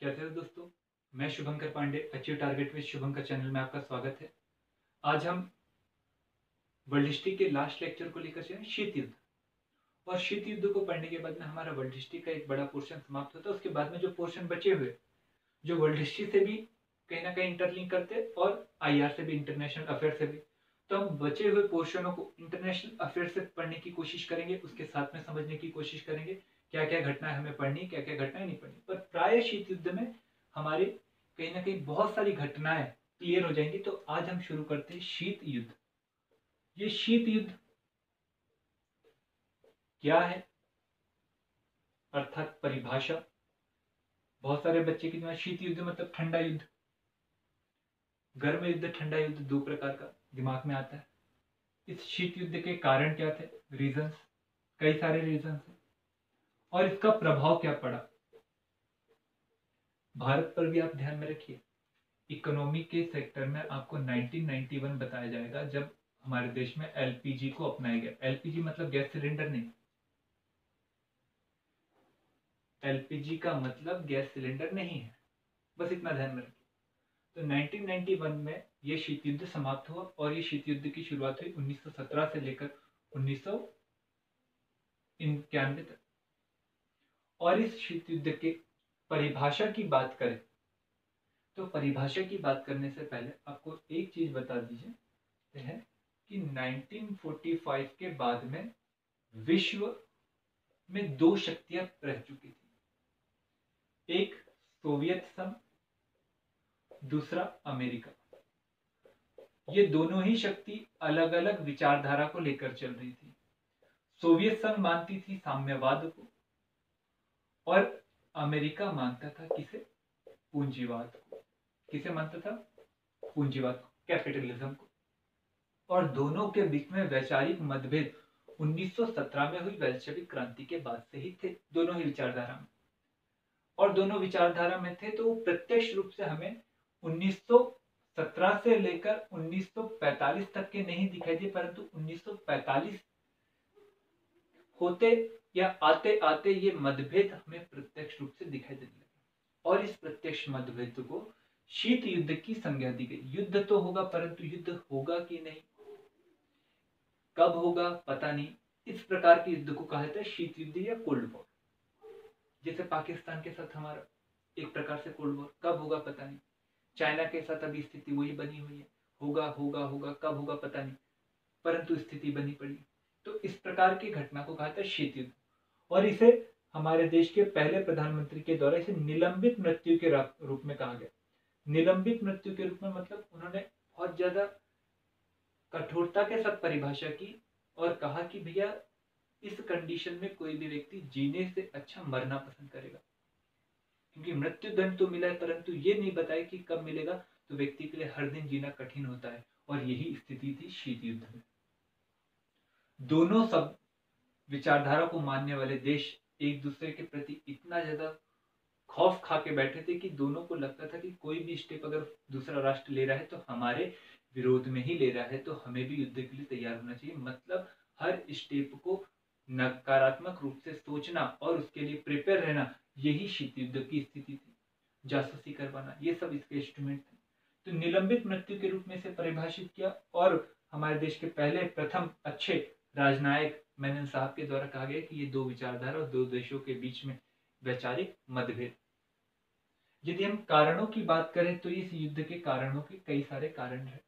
कैसे हो दोस्तों। मैं Shubhankar Pandey, achieve target with Shubhankar channel में आपका स्वागत है। आज हम वर्ल्ड हिस्ट्री के लास्ट लेक्चर को लेकर चले, शीत युद्ध। और शीत युद्ध को पढ़ने के बाद में हमारा वर्ल्ड हिस्ट्री का एक बड़ा पोर्शन समाप्त होता है। उसके बाद में जो पोर्शन बचे हुए, जो वर्ल्ड हिस्ट्री से भी कहीं ना कहीं इंटरलिंक करते हैं और आईआर से भी, इंटरनेशनल अफेयर से भी। तो हम बचे हुए पोर्शनों को इंटरनेशनल अफेयर से पढ़ने की कोशिश करेंगे, उसके साथ में समझने की कोशिश करेंगे क्या क्या घटनाएं हमें पढ़नी, क्या क्या घटनाएं नहीं पढ़नी। पर प्राय शीत युद्ध में हमारे कहीं ना कहीं बहुत सारी घटनाएं क्लियर हो जाएंगी। तो आज हम शुरू करते हैं शीत युद्ध। ये शीत युद्ध क्या है, अर्थात परिभाषा। बहुत सारे बच्चे की दिमाग शीत युद्ध मतलब ठंडा युद्ध, गर्म युद्ध, ठंडा युद्ध, दो प्रकार का दिमाग में आता है। इस शीत युद्ध के कारण क्या थे, रीजंस, कई सारे रीजंस हैं। और इसका प्रभाव क्या पड़ा भारत पर भी। आप ध्यान में रखिए, इकोनॉमी के सेक्टर में आपको 1991 बताया जाएगा, जब हमारे देश में एलपीजी को अपनाया गया। एलपीजी मतलब गैस सिलेंडर नहीं, एलपीजी का मतलब गैस सिलेंडर नहीं है, बस इतना ध्यान में रखिए। तो 1991 में ये शीत युद्ध समाप्त हुआ और ये शीत युद्ध की शुरुआत हुई 1917 से लेकर 1991 तक। और इस शीत युद्ध के परिभाषा की बात करें तो परिभाषा की बात करने से पहले आपको एक चीज बता दीजिए है कि 1945 के बाद में विश्व में दो शक्तियां रह चुकी थी, एक सोवियत संघ, दूसरा अमेरिका। ये दोनों ही शक्ति अलग अलग विचारधारा को लेकर चल रही थी। सोवियत संघ मानती थी साम्यवाद को और अमेरिका मानता था किसे, पूंजीवाद को। किसे मानता था, पूंजीवाद को, कैपिटलिज्म को। और दोनों के बीच में वैचारिक मतभेद 1917 में हुई बेल्शेविक क्रांति के बाद से ही थे, दोनों ही विचारधारा में। और दोनों विचारधारा में थे तो वो प्रत्यक्ष रूप से हमें 1917 से लेकर 1945 तक के नहीं दिखाई दिए, परंतु 1945 होते या आते आते ये मतभेद हमें प्रत्यक्ष रूप से दिखाई देने लगे। और इस प्रत्यक्ष मतभेद को शीत युद्ध की संज्ञा दी गई। युद्ध तो होगा, परंतु युद्ध होगा कि नहीं, कब होगा पता नहीं। इस प्रकार के युद्ध को कहा जाता है शीत युद्ध या कोल्ड वॉर। जैसे पाकिस्तान के साथ हमारा एक प्रकार से कोल्ड वॉर, कब होगा पता नहीं। चाइना के साथ अभी स्थिति वही बनी हुई है, होगा होगा होगा, कब होगा पता नहीं, परंतु स्थिति बनी पड़ी। तो इस प्रकार की घटना को कहा जाता है शीत युद्ध। और इसे हमारे देश के पहले प्रधानमंत्री के द्वारा इसे निलंबित मृत्यु के रूप में कहा गया। निलंबित मृत्यु के रूप में मतलब उन्होंने बहुत ज्यादा कठोरता के साथ परिभाषा की और कहा कि भैया इस कंडीशन में कोई भी व्यक्ति जीने से अच्छा मरना पसंद करेगा, क्योंकि मृत्यु दंड तो मिला है परंतु ये नहीं बताया कि कब मिलेगा, तो व्यक्ति के लिए हर दिन जीना कठिन होता है। और यही स्थिति थी शीत युद्ध में। दोनों सब विचारधारा को मानने वाले देश एक दूसरे के प्रति इतना ज्यादा खौफ खा के बैठे थे कि दोनों को लगता था कि कोई भी स्टेप अगर दूसरा राष्ट्र ले रहा है तो हमारे विरोध में ही ले रहा है, तो हमें भी युद्ध के लिए तैयार होना चाहिए। मतलब हर स्टेप को नकारात्मक रूप से सोचना और उसके लिए प्रिपेयर रहना, यही शीत युद्ध की स्थिति थी। जासूसी करवाना, ये सब इसके इंस्ट्रूमेंट थे। तो निलंबित मृत्यु के रूप में से परिभाषित किया और हमारे देश के पहले प्रथम अच्छे राजनायक मेनन साहब के द्वारा कहा गया कि ये दो विचारधारा और दो देशों के बीच में वैचारिक मतभेद। यदि हम कारणों की बात करें तो इस युद्ध के कारणों के कई सारे कारण हैं।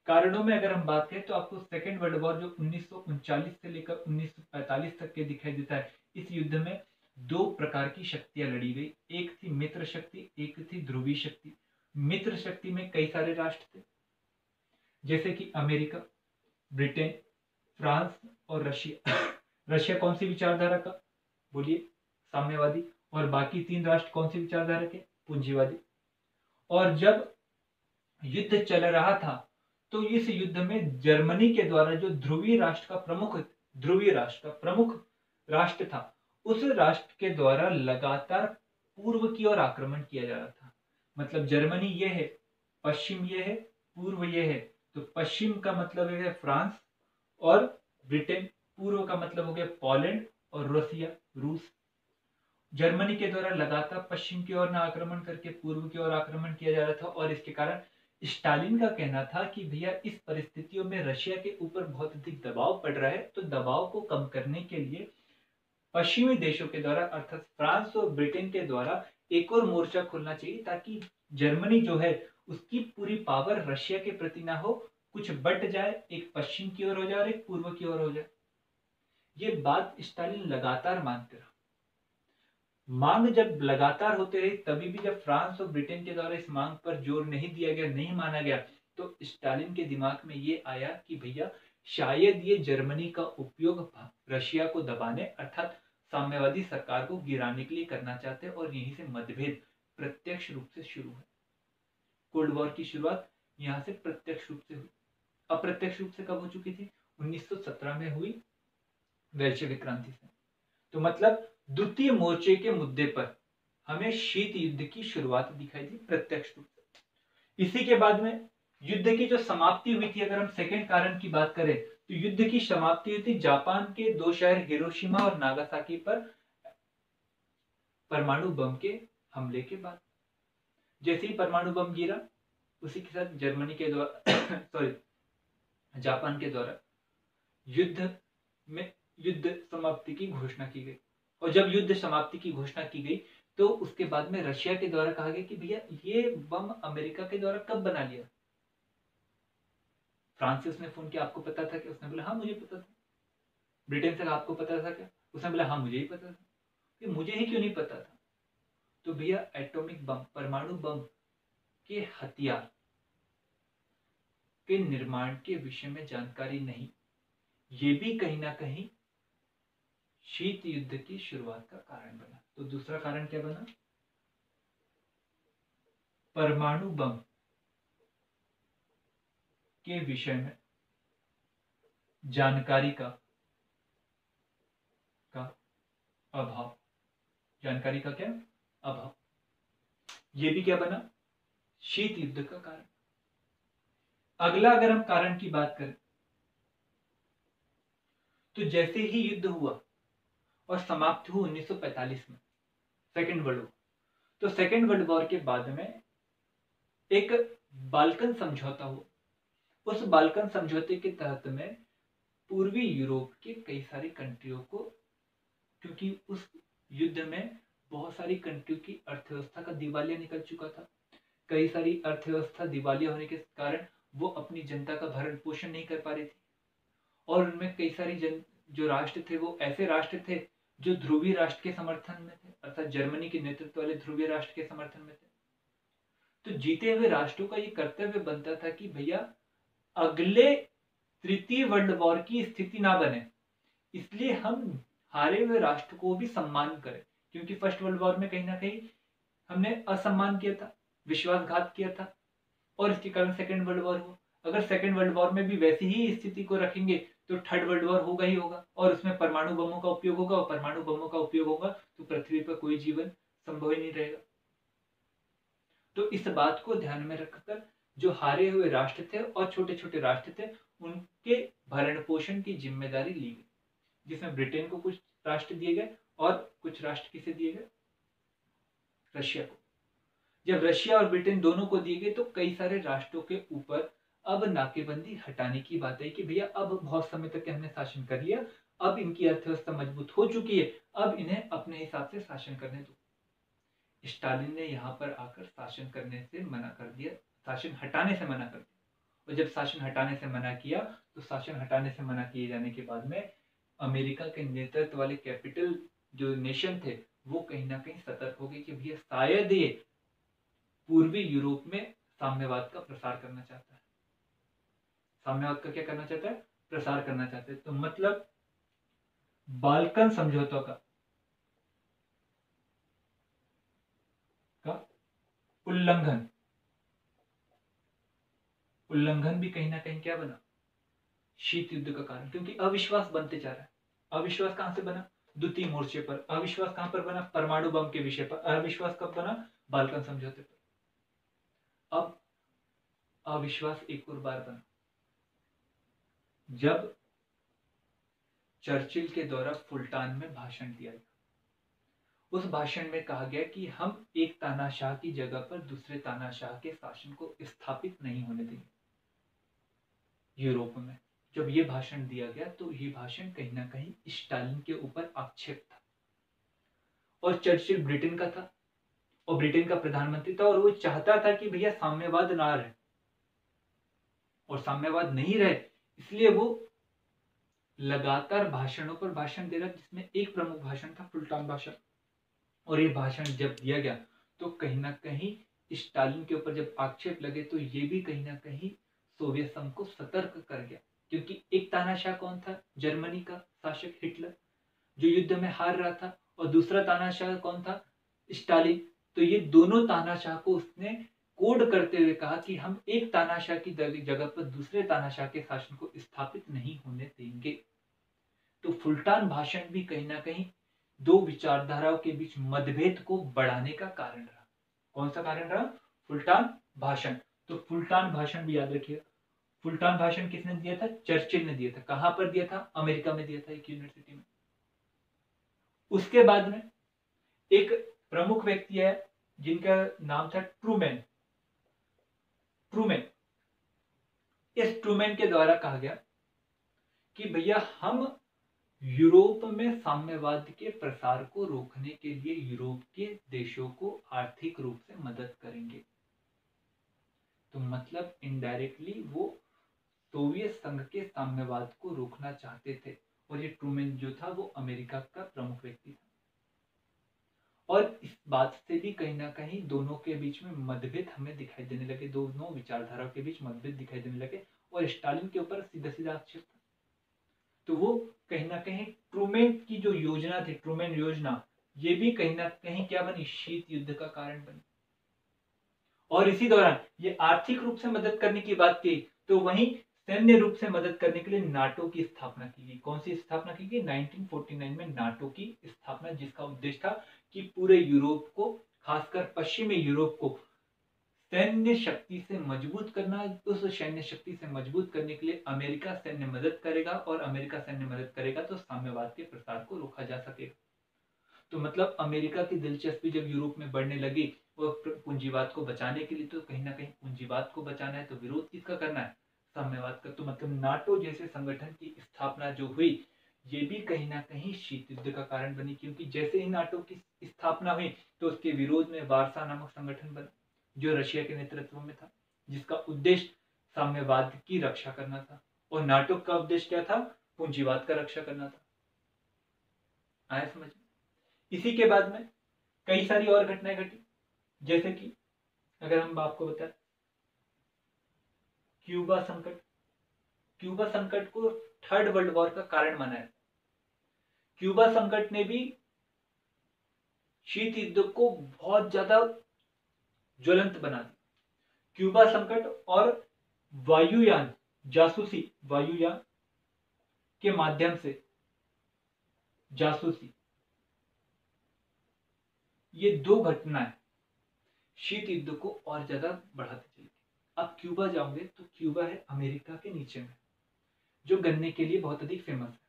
कारणों में अगर हम बात करें तो आपको सेकेंड वर्ल्ड वॉर जो 1939 से लेकर 1945 तक के दिखाई देता है। इस युद्ध में दो प्रकार की शक्तियां लड़ी गई, एक थी मित्र शक्ति, एक थी ध्रुवीय शक्ति। मित्र शक्ति में कई सारे राष्ट्र थे, जैसे कि अमेरिका, ब्रिटेन, फ्रांस और रशिया। रशिया कौन सी विचारधारा का, बोलिए, साम्यवादी। और बाकी तीन राष्ट्र कौन सी विचारधारा के, पूंजीवादी। और जब युद्ध चल रहा था तो इस युद्ध में जर्मनी के द्वारा जो ध्रुवीय राष्ट्र का प्रमुख राष्ट्र था, उस राष्ट्र के द्वारा लगातार पूर्व की ओर आक्रमण किया जा रहा था। मतलब जर्मनी ये है, पश्चिम ये है, पूर्व ये है। तो पश्चिम का मतलब है फ्रांस और ब्रिटेन, पूर्व का मतलब हो गया पोलैंड और रसिया, रूस। जर्मनी के द्वारा लगातार पश्चिम की ओर न आक्रमण करके पूर्व की ओर आक्रमण किया जा रहा था, और इसके कारण स्टालिन का कहना था कि भैया इस परिस्थितियों में रशिया के ऊपर बहुत अधिक दबाव पड़ रहा है, तो दबाव को कम करने के लिए पश्चिमी देशों के द्वारा अर्थात फ्रांस और ब्रिटेन के द्वारा एक और मोर्चा खोलना चाहिए, ताकि जर्मनी जो है उसकी पूरी पावर रशिया के प्रति ना हो, कुछ बट जाए, एक पश्चिम की ओर हो जाए और एक पूर्व की ओर हो जाए। ये बात स्टालिन लगातार मानते रहा। मांग जब लगातार होते रही, तभी भी जब फ्रांस और ब्रिटेन के द्वारा इस मांग पर जोर नहीं दिया गया, नहीं माना गया, तो स्टालिन के दिमाग में ये आया कि भैया शायद ये जर्मनी का उपयोग रशिया को दबाने अर्थात साम्यवादी सरकार को गिराने के लिए करना चाहते हैं, और यहीं से मतभेद प्रत्यक्ष रूप से शुरू है। कोल्ड वॉर की शुरुआत यहाँ से प्रत्यक्ष रूप से हुई। अप्रत्यक्ष रूप से कब हो चुकी थी? 1917 में हुई बेल्शेविक क्रांति से। तो मतलब द्वितीय मोर्चे के मुद्दे पर हमें शीत युद्ध की शुरुआत दिखाई दी प्रत्यक्ष रूप से। इसी के बाद में युद्ध की जो समाप्ति हुई थी, अगर हम सेकंड कारण की बात करें तो युद्ध की समाप्ति हुई थी जापान के दो शहर हिरोशिमा और नागासाकी पर परमाणु बम के हमले के बाद। जैसे ही परमाणु बम गिरा, उसी के साथ जर्मनी के द्वारा सॉरी जापान के द्वारा युद्ध में युद्ध समाप्ति की घोषणा की गई। और जब युद्ध समाप्ति की घोषणा की गई, तो उसके बाद में रशिया के द्वारा कहा गया कि भैया ये बम अमेरिका के द्वारा कब बना लिया? फ्रांस से उसने फोन किया, आपको पता था क्या? उसने बोला हाँ मुझे पता था। ब्रिटेन से आपको पता था क्या? उसने बोला हाँ मुझे ही पता था। कि मुझे ही क्यों नहीं पता था? तो भैया एटॉमिक बम, परमाणु बम के हथियार के निर्माण के विषय में जानकारी नहीं, ये भी कहीं ना कहीं शीत युद्ध की शुरुआत का कारण बना। तो दूसरा कारण क्या बना? परमाणु बम के विषय में जानकारी का अभाव। जानकारी का क्या अभाव? ये भी क्या बना? शीत युद्ध का कारण। अगला अगर हम कारण की बात करें, तो जैसे ही युद्ध हुआ और समाप्त हुआ 1945 में सेकेंड वर्ल्ड वॉर, तो सेकेंड वर्ल्ड वॉर के बाद में एक बाल्कन समझौता हुआ। उस बाल्कन समझौते के तहत में पूर्वी यूरोप के कई सारी कंट्रियों को, क्योंकि उस युद्ध में बहुत सारी कंट्रियों की अर्थव्यवस्था का दिवालिया निकल चुका था, कई सारी अर्थव्यवस्था दिवालिया होने के कारण वो अपनी जनता का भरण पोषण नहीं कर पा रही थी, और उनमें कई सारी जो राष्ट्र थे वो ऐसे राष्ट्र थे जो ध्रुवीय राष्ट्र के समर्थन में थे, अर्थात जर्मनी के नेतृत्व वाले ध्रुवीय राष्ट्र के समर्थन में थे। तो जीते हुए राष्ट्रों का ये कर्तव्य बनता था कि भैया अगले तृतीय वर्ल्ड वॉर की स्थिति ना बने, इसलिए हम हारे हुए राष्ट्र को भी सम्मान करें, क्योंकि फर्स्ट वर्ल्ड वॉर में कहीं ना कहीं हमने असम्मान किया था, विश्वासघात किया था, और इसके कारण सेकेंड वर्ल्ड वॉर हुआ। अगर सेकेंड वर्ल्ड वॉर में भी वैसी ही स्थिति को रखेंगे तो थर्ड वर्ल्ड वॉर होगा ही होगा, और उसमें परमाणु बमों का उपयोग होगा, और परमाणु बमों का उपयोग होगा तो पृथ्वी पर कोई जीवन संभव ही नहीं रहेगा। तो इस बात को ध्यान में रखकर जो हारे हुए राष्ट्र थे और छोटे छोटे राष्ट्र थे, उनके भरण पोषण की जिम्मेदारी ली गई, जिसमें ब्रिटेन को कुछ राष्ट्र दिए गए और कुछ राष्ट्र किसे दिए गए? रशिया को। जब रशिया और ब्रिटेन दोनों को दिए गए, तो कई सारे राष्ट्रों के ऊपर अब नाकेबंदी हटाने की बात है कि भैया अब बहुत समय तक हमने शासन कर लिया, अब इनकी अर्थव्यवस्था मजबूत हो चुकी है, अब इन्हें अपने हिसाब से शासन करने दो। स्टालिन ने यहाँ पर आकर शासन करने से मना कर दिया, शासन हटाने से मना कर दिया। और जब शासन हटाने से मना किया, तो शासन हटाने से मना किए जाने के बाद में अमेरिका के नेतृत्व वाले कैपिटल जो नेशन थे, वो कहीं ना कहीं सतर्क हो गए कि भैया शायद ये पूर्वी यूरोप में साम्यवाद का प्रसार करना चाहता है। साम्यवाद का क्या करना चाहता है? प्रसार करना चाहते हैं। तो मतलब बाल्कन समझौतों का उल्लंघन भी कहीं ना कहीं क्या बना? शीत युद्ध का कारण, क्योंकि अविश्वास बनते जा रहा है। अविश्वास कहां से बना? द्वितीय मोर्चे पर। अविश्वास कहां पर बना? परमाणु बम के विषय पर। अविश्वास कब बना? बाल्कन समझौते पर। अब अविश्वास एक और बार बना जब चर्चिल के द्वारा फुलटान में भाषण दिया गया, उस भाषण में कहा गया कि हम एक तानाशाह की जगह पर दूसरे तानाशाह के शासन को स्थापित नहीं होने देंगे यूरोप में। जब ये भाषण दिया गया तो ये भाषण कहीं ना कहीं स्टालिन के ऊपर आक्षेप था। और चर्चिल ब्रिटेन का था और ब्रिटेन का प्रधानमंत्री था, और वो चाहता था कि भैया साम्यवाद ना रहे, और साम्यवाद नहीं रहे, इसलिए वो लगातार भाषणों पर भाषण दे रहा, जिसमें एक प्रमुख भाषण था फुलटॉन भाषण। और ये भाषण जब दिया गया तो कहीं ना कहीं स्टालिन के ऊपर जब आक्षेप लगे तो ये भी कहीं ना कहीं सोवियत संघ को सतर्क कर गया, क्योंकि एक तानाशाह कौन था? जर्मनी का शासक हिटलर, जो युद्ध में हार रहा था, और दूसरा तानाशाह कौन था? स्टालिन। तो ये दोनों तानाशाह को उसने कोड करते हुए कहा कि हम एक तानाशाह की जगह पर दूसरे तानाशाह के शासन को स्थापित नहीं होने देंगे। तो फुलटॉन भाषण भी कहीं ना कहीं दो विचारधाराओं के बीच मतभेद को बढ़ाने का कारण रहा। कौन सा कारण रहा? फुलटॉन भाषण। तो फुलटॉन भाषण भी याद रखिएगा। फुलटॉन भाषण किसने दिया था? चर्चिल ने दिया था। कहां पर दिया था? अमेरिका में दिया था, एक यूनिवर्सिटी में। उसके बाद में एक प्रमुख व्यक्ति है जिनका नाम था ट्रूमैन। ट्रूमैन, इस ट्रूमैन के द्वारा कहा गया कि भैया हम यूरोप में साम्यवाद के प्रसार को रोकने के लिए यूरोप के देशों को आर्थिक रूप से मदद करेंगे। तो मतलब इनडायरेक्टली वो सोवियत संघ के साम्यवाद को रोकना चाहते थे। और ये ट्रूमैन जो था वो अमेरिका का प्रमुख व्यक्ति था। और इस बात से भी कहीं ना कहीं दोनों के बीच में मतभेद हमें दिखाई देने लगे, दोनों विचारधाराओं के बीच मतभेद दिखाई देने लगे, और स्टालिन के ऊपर सीधा सीधा आक्षेप था। तो वो कहीं ना कहीं ट्रूमैन की जो योजना थी, ट्रूमैन योजना, ये भी कहीं ना कहीं क्या बनी? शीत युद्ध का कारण बनी। और इसी दौरान ये आर्थिक रूप से मदद करने की बात की, तो वहीं सैन्य रूप से मदद करने के लिए नाटो की स्थापना की गई। कौन सी स्थापना की गई? 1949 में नाटो की स्थापना, जिसका उद्देश्य था कि पूरे यूरोप को, खासकर पश्चिमी यूरोप को सैन्य शक्ति से मजबूत करना। उस सैन्य शक्ति से मजबूत करने के लिए अमेरिका सैन्य मदद करेगा, और अमेरिका सैन्य मदद करेगा तो साम्यवाद के प्रसार को रोका जा सकेगा। तो मतलब अमेरिका की दिलचस्पी जब यूरोप में बढ़ने लगी वो पूंजीवाद को बचाने के लिए, तो कहीं ना कहीं पूंजीवाद को बचाना है तो विरोध किसका करना है? साम्यवाद का। तो मतलब नाटो जैसे संगठन की स्थापना जो हुई, ये भी कहीं ना कहीं शीत युद्ध का कारण बनी, क्योंकि जैसे ही नाटो की स्थापना हुई तो उसके विरोध में वार्सा नामक संगठन बना, जो रशिया के नेतृत्व में था, जिसका उद्देश्य साम्यवाद की रक्षा करना था। और नाटो का उद्देश्य क्या था? पूंजीवाद का रक्षा करना था। आया समझ? इसी के बाद में कई सारी और घटनाएं घटी, जैसे कि अगर हम आपको बताएं क्यूबा संकट। क्यूबा संकट को थर्ड वर्ल्ड वॉर का कारण माना है। क्यूबा संकट ने भी शीत युद्ध को बहुत ज्यादा ज्वलंत बना दिया। क्यूबा संकट और वायुयान, जासूसी वायुयान के माध्यम से जासूसी, ये दो घटनाएं शीत युद्ध को और ज्यादा बढ़ाती चली। अब क्यूबा जाओगे तो क्यूबा है अमेरिका के नीचे में, जो गन्ने के लिए बहुत अधिक फेमस है।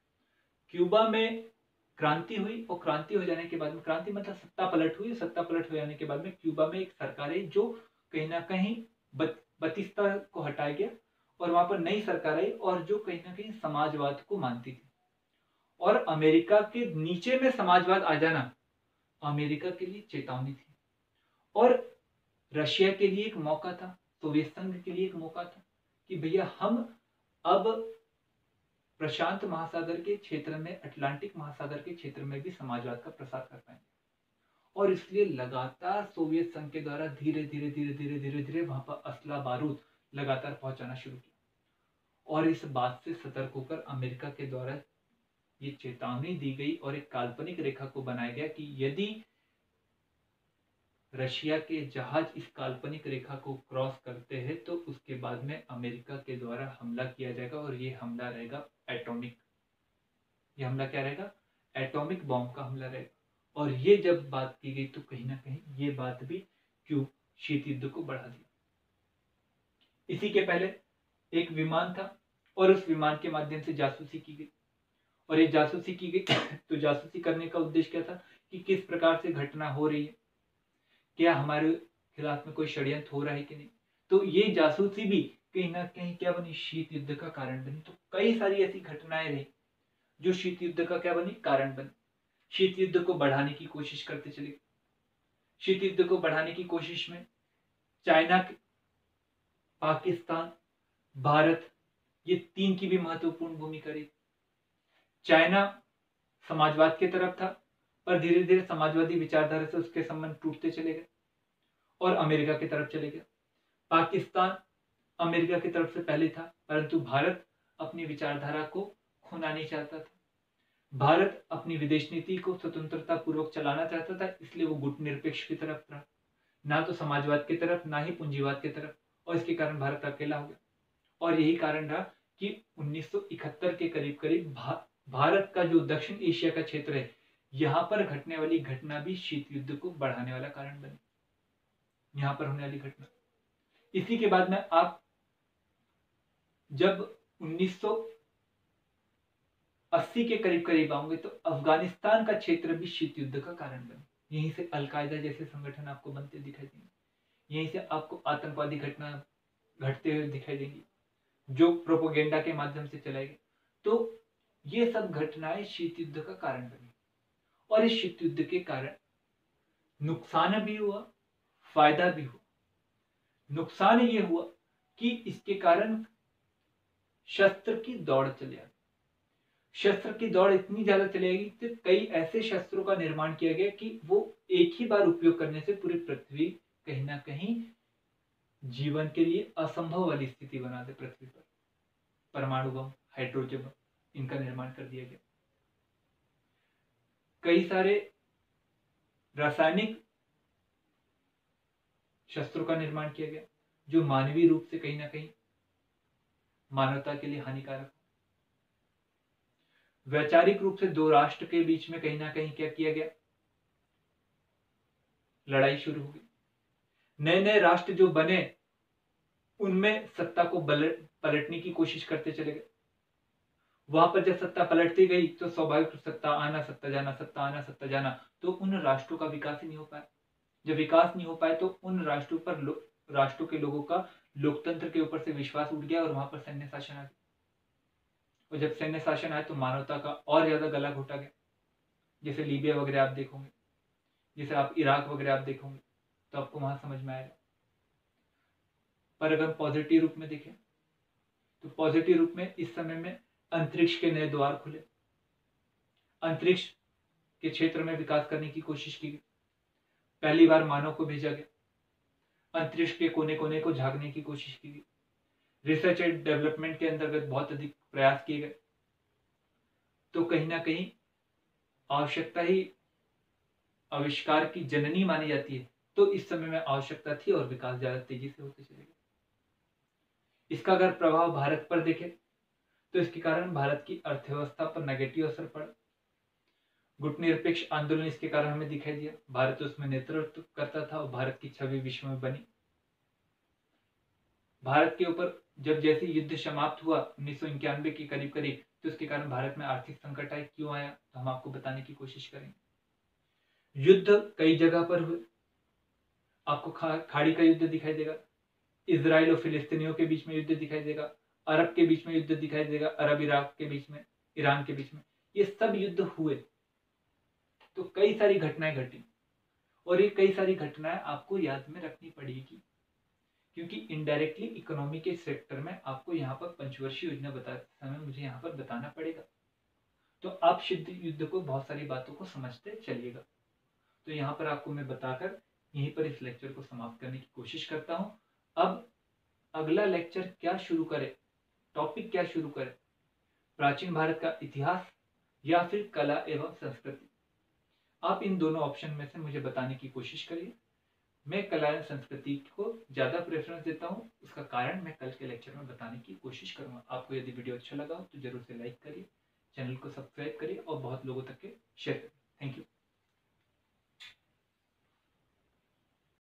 क्यूबा में क्रांति हुई, और क्रांति हो जाने के बाद में, क्रांति मतलब सत्ता पलट हुई, सत्ता पलट हो जाने के बाद में क्यूबा में एक सरकार आई जो कहीं ना कहीं बतिस्ता को हटाया गया, और वहां पर नई सरकार आई, और जो कहीं ना कहीं समाजवाद को मानती थी। और अमेरिका के नीचे में समाजवाद आ जाना अमेरिका के लिए चेतावनी थी, और रशिया के लिए एक मौका था, सोवियत संघ के लिए एक मौका था कि भैया हम अब प्रशांत महासागर के क्षेत्र में, अटलांटिक महासागर के क्षेत्र में भी समाजवाद का प्रसार कर पाएंगे। और इसलिए लगातार सोवियत संघ के द्वारा धीरे धीरे धीरे धीरे धीरे धीरे वहां पर असला बारूद लगातार पहुंचाना शुरू किया। और इस बात से सतर्क होकर अमेरिका के द्वारा ये चेतावनी दी गई, और एक काल्पनिक रेखा को बनाया गया कि यदि रशिया के जहाज इस काल्पनिक रेखा को क्रॉस करते हैं तो उसके बाद में अमेरिका के द्वारा हमला किया जाएगा, और ये हमला रहेगा एटॉमिक। ये हमला क्या रहेगा? एटॉमिक बॉम्ब का हमला रहेगा। और ये जब बात की गई तो कहीं ना कहीं ये बात भी क्यों शीत युद्ध को बढ़ा दिया। इसी के पहले एक विमान था, और उस विमान के माध्यम से जासूसी की गई, और ये जासूसी की गई तो जासूसी करने का उद्देश्य क्या था कि किस प्रकार से घटना हो रही है, क्या हमारे खिलाफ में कोई षड्यंत्र हो रहा है कि नहीं। तो ये जासूसी भी कहीं ना कहीं क्या बनी, शीत युद्ध का कारण बनी। तो कई सारी ऐसी घटनाएं रही जो शीत युद्ध का क्या बनी, कारण बनी। शीत युद्ध को बढ़ाने की कोशिश करते चले। शीत युद्ध को बढ़ाने की कोशिश में चाइना, पाकिस्तान, भारत, ये तीन की भी महत्वपूर्ण भूमिका रही। चाइना समाजवाद की तरफ था, पर धीरे धीरे समाजवादी विचारधारा से उसके संबंध टूटते चले गए और अमेरिका की तरफ चले गए। पाकिस्तान अमेरिका की तरफ से पहले था, परंतु भारत अपनी विचारधारा को खोना नहीं चाहता था। भारत अपनी विदेश नीति को स्वतंत्रता पूर्वक चलाना चाहता था, इसलिए वो गुटनिरपेक्ष की तरफ रहा, ना तो समाजवाद की तरफ ना ही पूंजीवाद की तरफ, और इसके कारण भारत अकेला हो गया। और यही कारण रहा कि 1971 के करीब करीब भारत का जो दक्षिण एशिया का क्षेत्र है, यहाँ पर घटने वाली घटना भी शीत युद्ध को बढ़ाने वाला कारण बनी। यहाँ पर होने वाली घटना, इसी के बाद में आप जब 1980 के करीब करीब आऊंगे तो अफगानिस्तान का क्षेत्र भी शीत युद्ध का कारण बने। यहीं से अलकायदा जैसे संगठन आपको बनते दिखाई देंगे, यहीं से आपको आतंकवादी घटना घटते हुए दिखाई देंगी, जो प्रोपोगेंडा के माध्यम से चलाए गए। तो ये सब घटनाएं शीत युद्ध का कारण बनी, और इस शीत युद्ध के कारण नुकसान भी हुआ, फायदा भी हुआ। नुकसान ये हुआ कि इसके कारण शस्त्र की दौड़ चली आ गई। शस्त्र की दौड़ इतनी ज्यादा चलेगी कि कई ऐसे शस्त्रों का निर्माण किया गया कि वो एक ही बार उपयोग करने से पूरी पृथ्वी कहीं ना कहीं जीवन के लिए असंभव वाली स्थिति बना दे। पृथ्वी पर परमाणु बम, हाइड्रोजन बम, इनका निर्माण कर दिया गया। कई सारे रासायनिक शस्त्रों का निर्माण किया गया जो मानवीय रूप से कहीं ना कहीं मानवता के लिए हानिकारक। वैचारिक रूप से दो राष्ट्र के बीच में कहीं ना कहीं क्या किया गया, लड़ाई शुरू हो गई। नए नए राष्ट्र जो बने उनमें सत्ता को पलटने की कोशिश करते चले गए। वहां पर जब सत्ता पलटती गई तो स्वाभाविक सत्ता आना सत्ता जाना, सत्ता आना सत्ता जाना, तो उन राष्ट्रों का विकास ही नहीं हो पाया। जब विकास नहीं हो पाए तो उन राष्ट्रों पर राष्ट्रों के लोगों का लोकतंत्र के ऊपर से विश्वास उठ गया और वहां पर सैन्य शासन आ गया। और जब सैन्य शासन आया तो मानवता का और ज्यादा गला घोटा गया। जैसे लीबिया वगैरह आप देखोगे, जैसे आप इराक वगैरह आप देखोगे, तो आपको वहां समझ में आएगा। पर अगर पॉजिटिव रूप में देखें तो पॉजिटिव रूप में इस समय में अंतरिक्ष के नए द्वार खुले, अंतरिक्ष के क्षेत्र में विकास करने की कोशिश की गई। पहली बार मानव को भेजा गया, अंतरिक्ष के कोने कोने को झांकने की कोशिश की गई। रिसर्च एंड डेवलपमेंट के अंतर्गत बहुत अधिक प्रयास किए गए। तो कहीं ना कहीं आवश्यकता ही आविष्कार की जननी मानी जाती है, तो इस समय में आवश्यकता थी और विकास ज्यादा तेजी से होते चले गए। इसका अगर प्रभाव भारत पर देखें तो इसके कारण भारत की अर्थव्यवस्था पर नेगेटिव असर पड़ा। गुटनिरपेक्ष आंदोलन इसके कारण हमें दिखाई दिया। भारत उसमें नेतृत्व करता था और भारत की छवि विश्व में बनी। भारत के ऊपर जब जैसे युद्ध समाप्त हुआ 1991 के करीब करीब, तो उसके कारण भारत में आर्थिक संकट आया। क्यों आया तो हम आपको बताने की कोशिश करेंगे। युद्ध कई जगह पर हुए। आपको खाड़ी का युद्ध दिखाई देगा, इजराइल और फिलिस्तीनियों के बीच में युद्ध दिखाई देगा, अरब के बीच में युद्ध दिखाई देगा, अरब इराक के बीच में, ईरान के बीच में, ये सब युद्ध हुए। तो कई सारी घटनाएं घटी और ये कई सारी घटनाएं आपको याद में रखनी पड़ेगी, क्योंकि इनडायरेक्टली इकोनॉमी के सेक्टर में आपको यहाँ पर पंचवर्षीय योजना बताते समय मुझे यहाँ पर बताना पड़ेगा। तो आप शीत युद्ध को बहुत सारी बातों को समझते चलिएगा। तो यहाँ पर आपको मैं बताकर यहीं पर इस लेक्चर को समाप्त करने की कोशिश करता हूँ। अब अगला लेक्चर क्या शुरू करें, टॉपिक क्या शुरू करें, प्राचीन भारत का इतिहास या फिर कला एवं संस्कृति। आप इन दोनों ऑप्शन में से मुझे बताने की कोशिश करिए। मैं कला एवं संस्कृति को ज्यादा प्रेफरेंस देता हूँ, उसका कारण मैं कल के लेक्चर में बताने की कोशिश करूंगा। आपको यदि वीडियो अच्छा लगा हो तो जरूर से लाइक करिए, चैनल को सब्सक्राइब करिए और बहुत लोगों तक के शेयर करिए। Thank you.